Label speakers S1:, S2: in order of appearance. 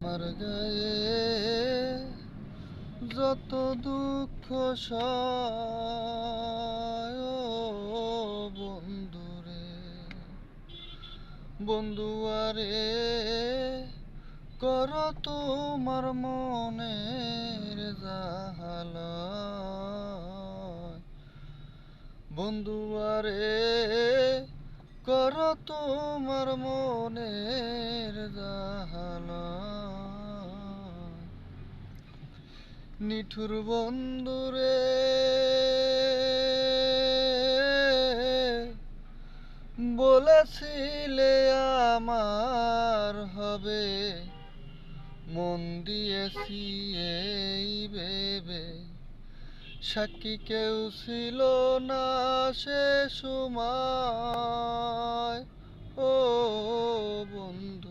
S1: আমার গায়ে যত দুঃখ সয় ও বন্ধুরে, বন্ধুয়ারে কর তোমার মনের জাহালায়, বন্ধুয়ারে কর তোমার মনের জাহালায়। নিঠুর বন্ধুরে বলেছিলে আমার হবে, মন দিয়েছি এই ভেবে, সাক্ষী কেউ ছিল না সে সময় ও বন্ধু।